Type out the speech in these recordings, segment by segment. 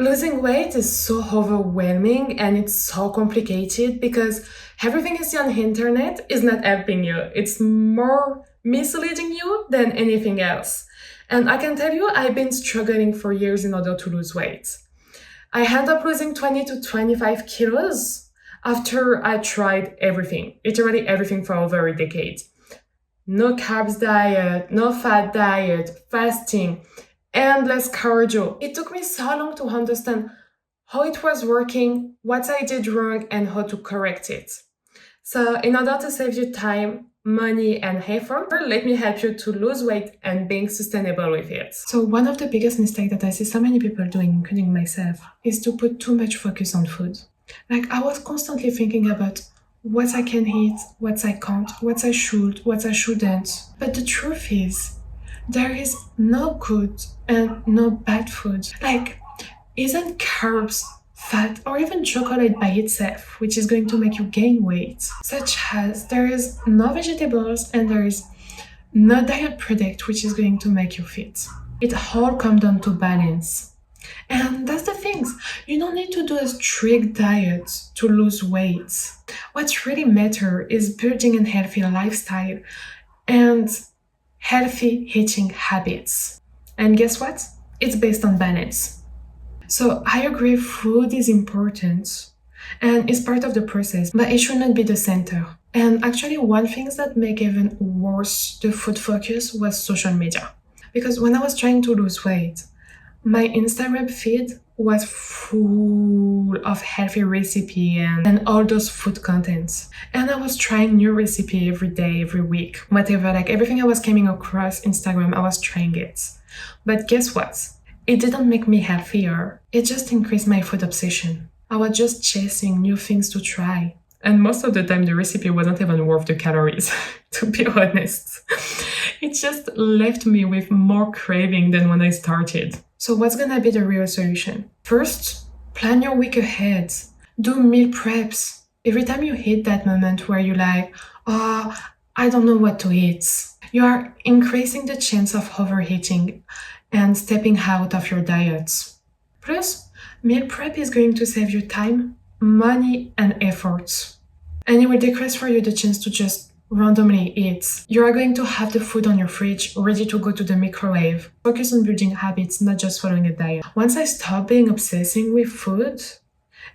Losing weight is so overwhelming and it's so complicated because everything you see on the internet is not helping you. It's more misleading you than anything else. And I can tell you, I've been struggling for years in order to lose weight. I ended up losing 20 to 25 kilos after I tried everything, literally everything for over a decade. No carbs diet, no fat diet, fasting, endless cardio. It took me so long to understand how it was working, what I did wrong, and how to correct it. So, in order to save you time, money, and effort, let me help you to lose weight and being sustainable with it. So, one of the biggest mistakes that I see so many people doing, including myself, is to put too much focus on food. Like, I was constantly thinking about what I can eat, what I can't, what I should, what I shouldn't. But the truth is, there is no good and no bad food. Like, isn't carbs, fat, or even chocolate by itself, which is going to make you gain weight? Such as there is no vegetables and there is no diet product which is going to make you fit. It all comes down to balance. And that's the things. You don't need to do a strict diet to lose weight. What really matters is building a healthy lifestyle and healthy eating habits. And guess what? It's based on balance. So I agree food is important and it's part of the process, but it should not be the center. And actually one thing that make even worse the food focus was social media. Because when I was trying to lose weight, my Instagram feed was full of healthy recipe and all those food contents. And I was trying new recipe every day, every week, whatever, like everything I was coming across Instagram, I was trying it. But guess what? It didn't make me healthier. It just increased my food obsession. I was just chasing new things to try. And most of the time the recipe wasn't even worth the calories, to be honest. It just left me with more craving than when I started. So what's gonna be the real solution? First, plan your week ahead. Do meal preps. Every time you hit that moment where you're like, oh, I don't know what to eat, you are increasing the chance of overeating and stepping out of your diet. Plus, meal prep is going to save you time, money, and effort. And it will decrease for you the chance to just randomly eat. You are going to have the food on your fridge ready to go to the microwave. Focus on building habits, not just following a diet. Once I stopped being obsessing with food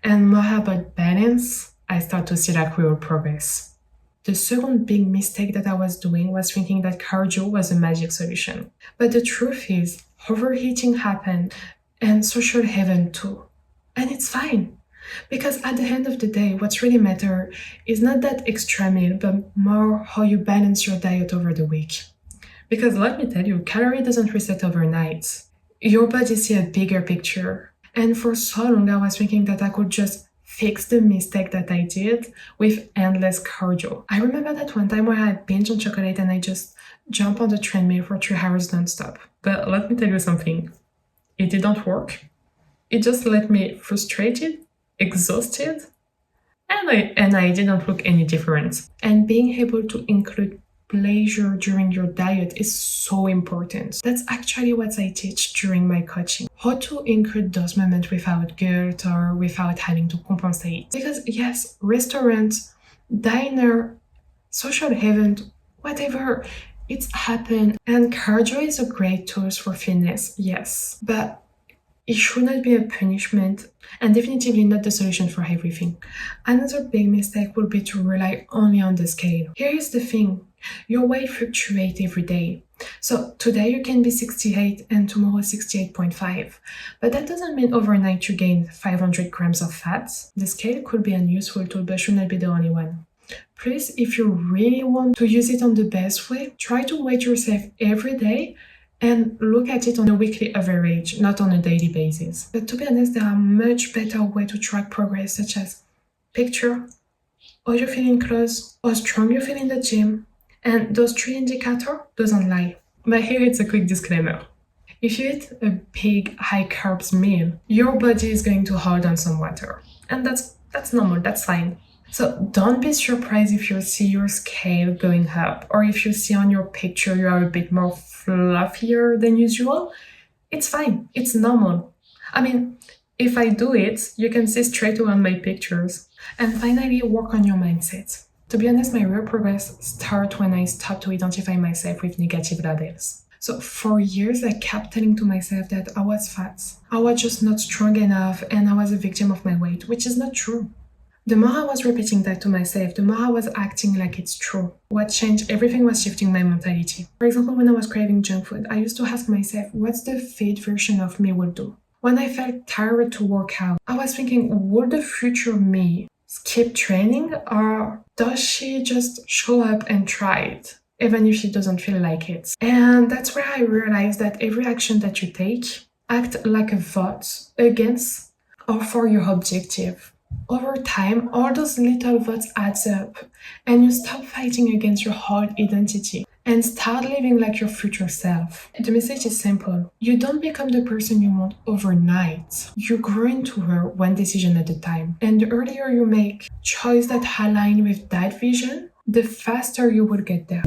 and more about balance, I start to see like real progress. The second big mistake that I was doing was thinking that cardio was a magic solution. But the truth is, overeating happened and social heaven too. And it's fine. Because at the end of the day, what really matters is not that extra meal, but more how you balance your diet over the week. Because let me tell you, calorie doesn't reset overnight. Your body sees a bigger picture. And for so long, I was thinking that I could just fix the mistake that I did with endless cardio. I remember that one time where I binged on chocolate and I just jumped on the treadmill for 3 hours non-stop. But let me tell you something. It didn't work. It just left me frustrated, exhausted, and I didn't look any different. And being able to include pleasure during your diet is so important. That's actually what I teach during my coaching. How to include those moments without guilt or without having to compensate. Because yes, restaurants, diner, social event, whatever, it's happened. And cardio is a great tool for fitness, yes. But it should not be a punishment and definitely not the solution for everything. Another big mistake would be to rely only on the scale. Here is the thing, your weight fluctuates every day. So today you can be 68 and tomorrow 68.5. But that doesn't mean overnight you gain 500 grams of fat. The scale could be a useful tool but should not be the only one. Plus, if you really want to use it on the best way, try to weigh yourself every day and look at it on a weekly average, not on a daily basis. But to be honest, there are much better ways to track progress, such as picture, how you feel in clothes, how strong you feel in the gym, and those 3 indicators doesn't lie. But here it's a quick disclaimer. If you eat a big, high carbs meal, your body is going to hold on some water. And that's normal, that's fine. So don't be surprised if you see your scale going up, or if you see on your picture you are a bit more fluffier than usual. It's fine, it's normal. I mean, If I do it, you can see straight away on my pictures. And finally, work on your mindset. To be honest, my real progress started when I stopped to identify myself with negative labels. So for years, I kept telling to myself that I was fat, I was just not strong enough, and I was a victim of my weight, which is not true. The more I was repeating that to myself, the more I was acting like it's true. What changed everything was shifting my mentality. For example, when I was craving junk food, I used to ask myself, what's the fit version of me would do? When I felt tired to work out, I was thinking, would the future me skip training, or does she just show up and try it, even if she doesn't feel like it? And that's where I realized that every action that you take act like a vote against or for your objective. Over time, all those little votes adds up, and you stop fighting against your old identity and start living like your future self. The message is simple. You don't become the person you want overnight. You grow into her one decision at a time. And the earlier you make choices that align with that vision, the faster you will get there.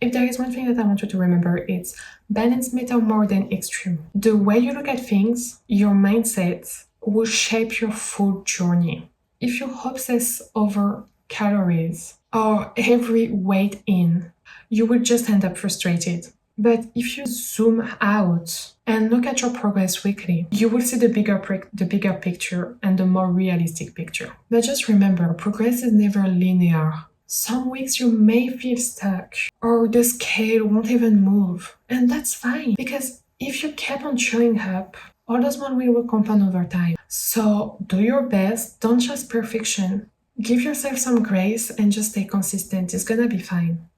If there is one thing that I want you to remember, it's balance matter more than extreme. The way you look at things, your mindset, will shape your food journey. If you obsess over calories or every weight in, you will just end up frustrated. But if you zoom out and look at your progress weekly, you will see the bigger picture and the more realistic picture. But just remember, progress is never linear. Some weeks you may feel stuck or the scale won't even move. And that's fine because if you keep on showing up, all those one will compound over time. So do your best, don't chase perfection. Give yourself some grace and just stay consistent. It's gonna be fine.